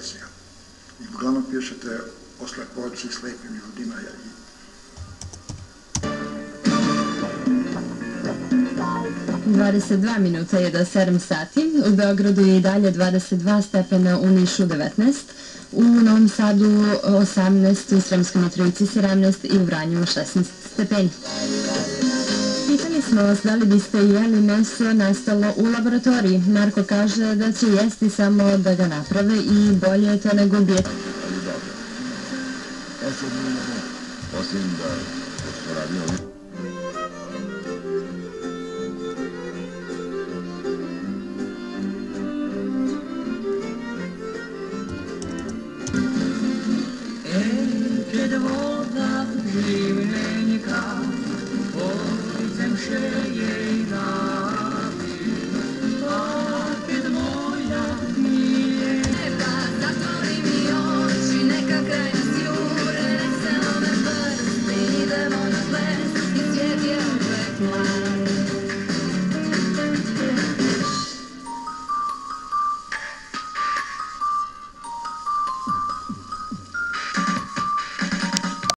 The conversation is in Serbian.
poezija. I uglavnom pišete o slepoći i slepim ljudima. 22 minuta je do 7 sati. U Beogradu je i dalje 22 stepena, u Nišu 19, u Novom Sadu 18, u Sremskoj Mitrovici 17 i u Vranju 16 stepeni. Pitali smo vas da li biste jeli meso nastalo u laboratoriji. Marko kaže da će jesti samo da ga naprave i bolje je to nego ubijeti. Osim da što radi ovdje. Kiedy woda żywieńka, policem się jej da.